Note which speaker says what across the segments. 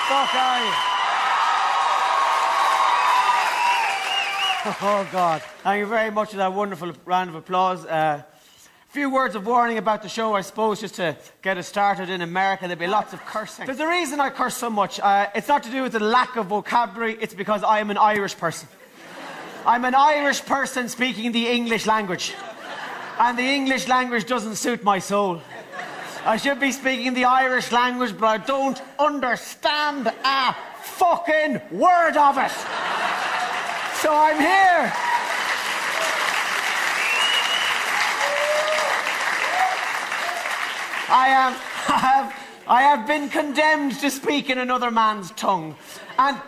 Speaker 1: fuck are you? Oh, God. Thank you very much for that wonderful round of applause. A few words of warning about the show, I suppose, just to get us started. In America, there'll be lots of cursing. There's a reason I curse so much. It's not to do with the lack of vocabulary, it's because I am an Irish person. I'm an Irish person speaking the English language. And the English language doesn't suit my soul. I should be speaking the Irish language, but I don't understand a fucking word of it. So I'm here. I have been condemned to speak in another man's tongue. And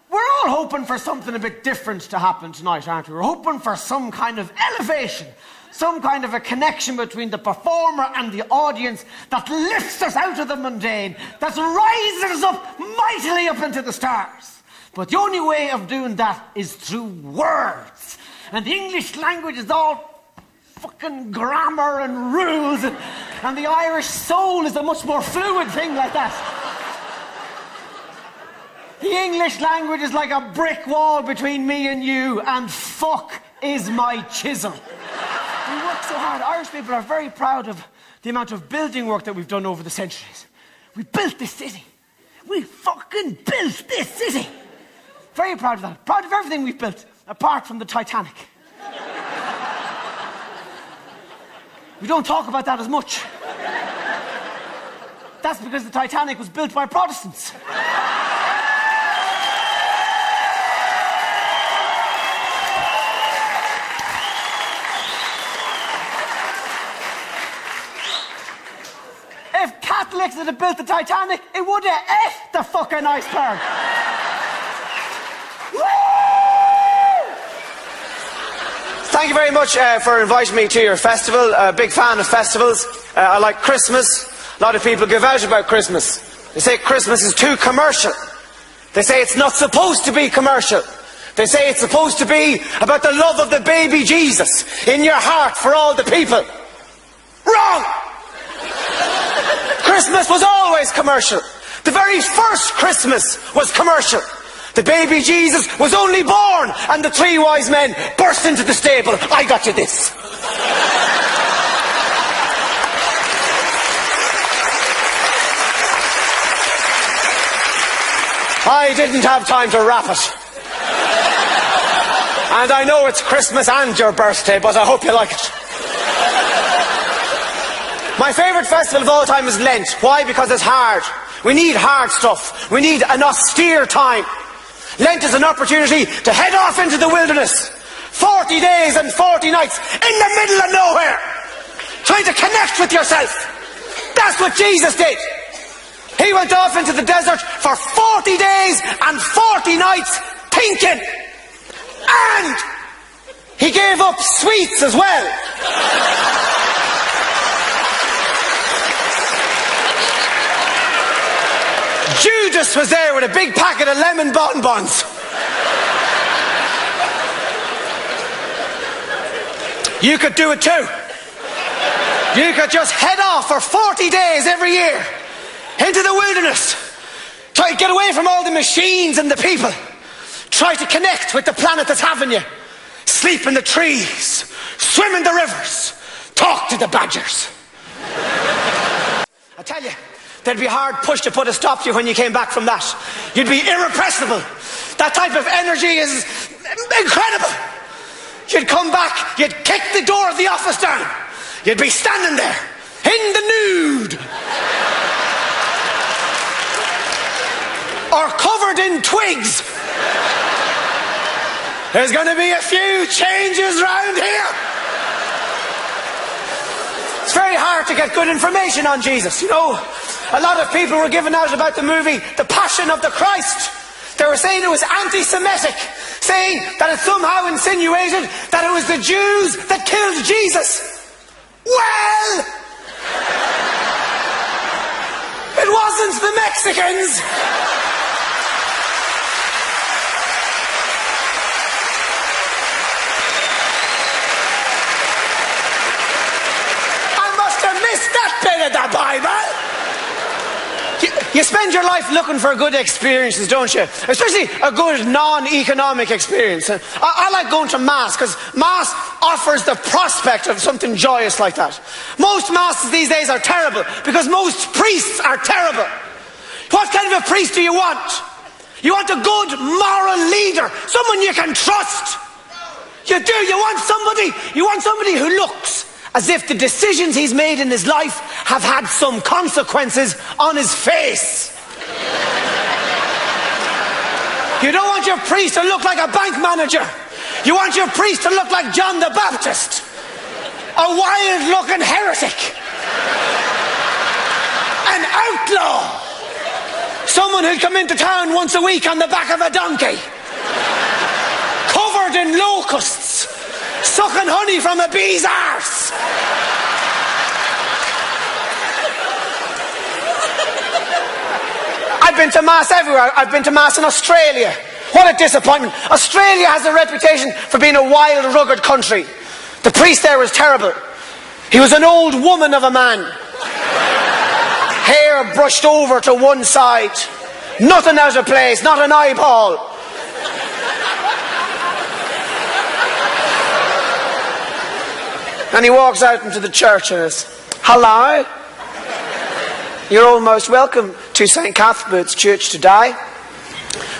Speaker 1: we're all hoping for something a bit different to happen tonight, aren't we? We're hoping for some kind of elevation, some kind of a connection between the performer and the audience that lifts us out of the mundane, that rises us up mightily up into the stars. But the only way of doing that is through words. And the English language is all fucking grammar and rules, and the Irish soul is a much more fluid thing like that. The English language is like a brick wall between me and you, and fuck is my chisel. We work so hard. Irish people are very proud of the amount of building work that we've done over the centuries. We built this city. We fucking built this city. Very proud of that. Proud of everything we've built, apart from the Titanic. We don't talk about that as much. That's because the Titanic was built by Protestants. If Catholics had built the Titanic, it would have ate the fucking iceberg.
Speaker 2: Thank you very much for inviting me to your festival. Big fan of festivals. I like Christmas. A lot of people give out about Christmas. They say Christmas is too commercial. They say it's not supposed to be commercial. They say it's supposed to be about the love of the baby Jesus in your heart for all the people. Wrong! Christmas was always commercial. The very first Christmas was commercial. The baby Jesus was only born, and the three wise men burst into the stable. I got you this. I didn't have time to wrap it. And I know it's Christmas and your birthday, but I hope you like it. My favourite festival of all time is Lent. Why? Because it's hard. We need hard stuff. We need an austere time. Lent is an opportunity to head off into the wilderness. 40 days and 40 nights in the middle of nowhere. Trying to connect with yourself. That's what Jesus did. He went off into the desert for 40 days and 40 nights thinking. And he gave up sweets as well. Judas was there with a big packet of lemon bonbons. You could do it too. You could just head off for 40 days every year into the wilderness. Try to get away from all the machines and the people. Try to connect with the planet that's having you. Sleep in the trees. Swim in the rivers. Talk to the badgers. I tell you, there'd be a hard push to put a stop to you when you came back from that. You'd be irrepressible. That type of energy is incredible. You'd come back, you'd kick the door of the office down. You'd be standing there, in the nude. Or covered in twigs. There's going to be a few changes round here. It's very hard to get good information on Jesus, you know. A lot of people were giving out about the movie The Passion of the Christ. They were saying it was anti-Semitic, saying that it somehow insinuated that it was the Jews that killed Jesus. Well, it wasn't the Mexicans. I must have missed that bit of the Bible. You spend your life looking for good experiences, don't you? Especially a good non-economic experience. I like going to Mass because Mass offers the prospect of something joyous like that. Most Masses these days are terrible because most priests are terrible. What kind of a priest do you want? You want a good moral leader, someone you can trust. You do. You want somebody who looks as if the decisions he's made in his life have had some consequences on his face. You don't want your priest to look like a bank manager. You want your priest to look like John the Baptist, a wild-looking heretic, an outlaw, someone who'd come into town once a week on the back of a donkey, covered in locusts, sucking honey from a bee's arse. I've been to Mass everywhere. I've been to Mass in Australia. What a disappointment. Australia has a reputation for being a wild, rugged country. The priest there was terrible. He was an old woman of a man. Hair brushed over to one side. Nothing out of place, not an eyeball. And he walks out into the church and says, "Hello. You're all most welcome to St. Cuthbert's Church today.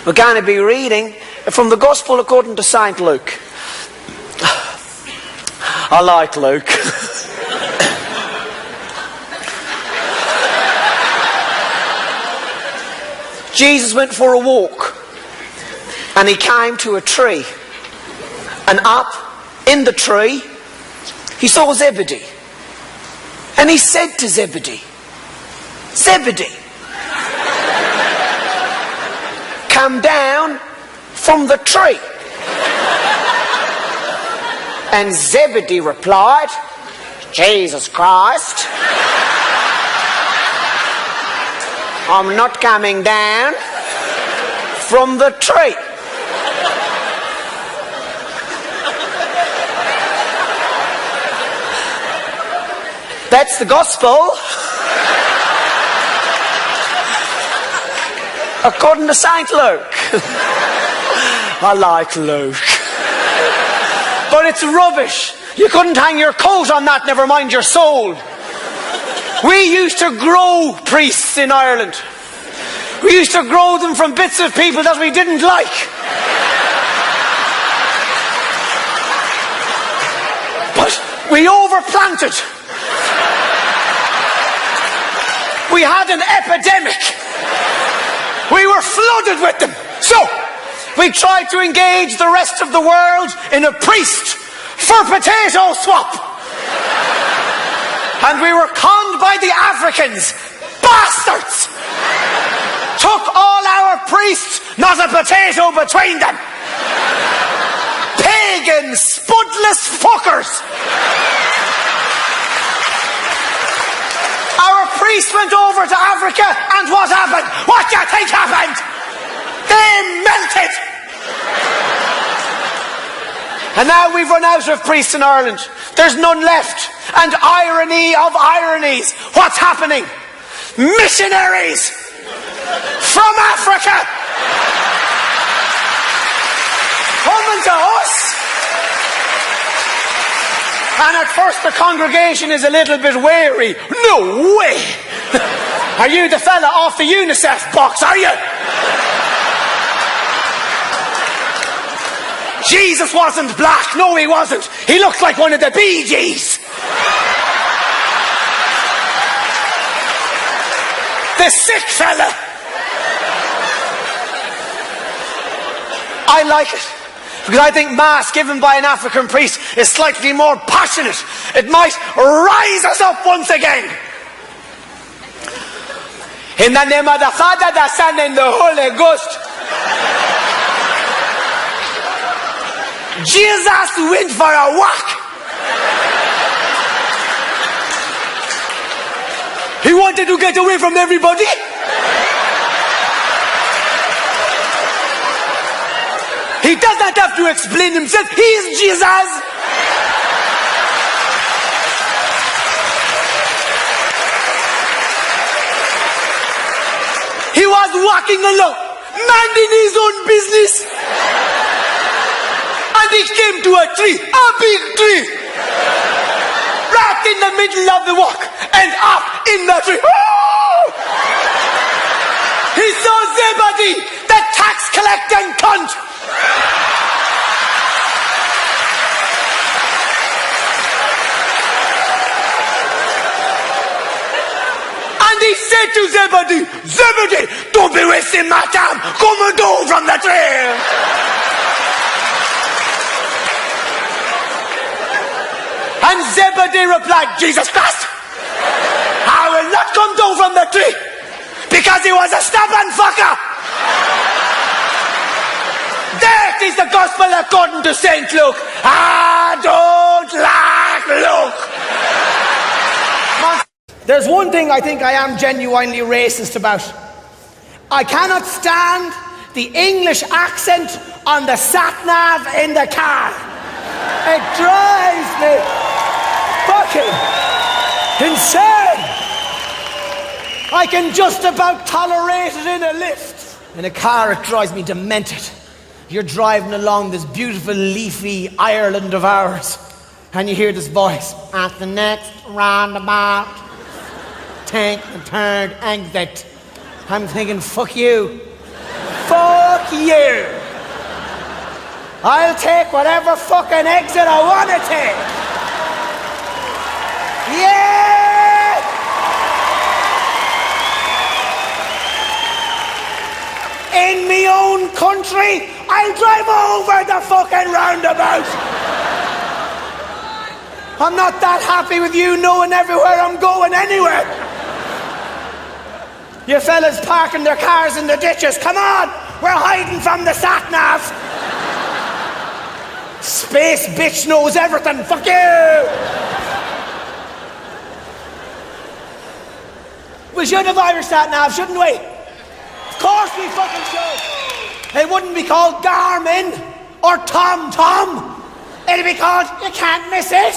Speaker 2: We're going to be reading from the Gospel according to St. Luke." I like Luke. Jesus went for a walk and he came to a tree, and up in the tree he saw Zebedee, and he said to Zebedee, "Zebedee, come down from the tree." And Zebedee replied, "Jesus Christ, I'm not coming down from the tree." That's the Gospel according to St. Luke. I like Luke. But it's rubbish. You couldn't hang your coat on that, never mind your soul. We used to grow priests in Ireland. We used to grow them from bits of people that we didn't like. But we overplanted. We had an epidemic. We were flooded with them. So, we tried to engage the rest of the world in a priest for potato swap. And we were conned by the Africans. Bastards! Took all our priests, not a potato between them. Pagan, spudless fuckers. Our priests went over to Africa, and what happened? What do you think happened? They melted. And now we've run out of priests in Ireland. There's none left. And irony of ironies, what's happening? Missionaries from Africa coming to us. And at first the congregation is a little bit wary. No way! Are you the fella off the UNICEF box, are you? Jesus wasn't black. No, he wasn't. He looked like one of the Bee Gees. The sick fella. I like it. Because I think Mass given by an African priest is slightly more passionate. It might rise us up once again. In the name of the Father, the Son, and the Holy Ghost. Jesus went for a walk. He wanted to get away from everybody. He does not have to explain himself. He is Jesus. walking along, minding his own business. And he came to a tree, a big tree. Right in the middle of the walk, and up in the tree. Oh! He saw Zebedee, the tax collecting cunt. And he said to Zebedee, Zebedee, don't be wasting my time. Come and go from the tree. And Zebedee replied, Jesus Christ, I will not come down from the tree because he was a stubborn fucker. That is the gospel according to St. Luke. I don't like Luke.
Speaker 1: There's one thing I think I am genuinely racist about. I cannot stand the English accent on the sat-nav in the car. It drives me fucking insane. I can just about tolerate it in a lift. In a car, it drives me demented. You're driving along this beautiful, leafy Ireland of ours, and you hear this voice, at the next roundabout, take the third exit. I'm thinking, fuck you. Fuck you. I'll take whatever fucking exit I want to take. Yeah! In me own country, I'll drive over the fucking roundabout. I'm not that happy with you knowing everywhere I'm going anywhere. You fellas parking their cars in the ditches. Come on, we're hiding from the sat-nav. Space bitch knows everything. Fuck you. We should have Irish sat-nav, shouldn't we? Of course we fucking should. It wouldn't be called Garmin or Tom Tom. It'd be called You Can't Miss It.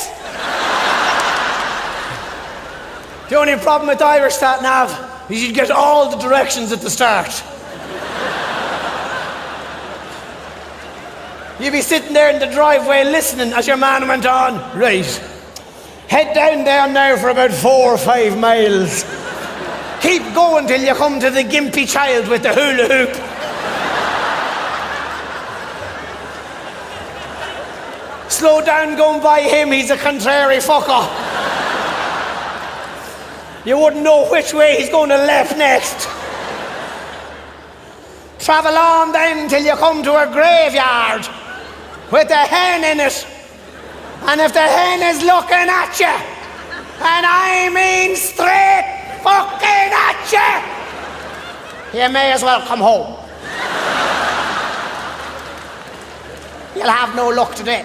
Speaker 1: The only problem with Irish sat-nav is you'd get all the directions at the start. You'd be sitting there in the driveway listening as your man went on. Right, head down there now for about 4 or 5 miles. Keep going till you come to the gimpy child with the hula hoop. Slow down going by him, he's a contrary fucker. You wouldn't know which way he's going to left next. Travel on then till you come to a graveyard with a hen in it. And if the hen is looking at you, and I mean straight fucking at you, you may as well come home. You'll have no luck today.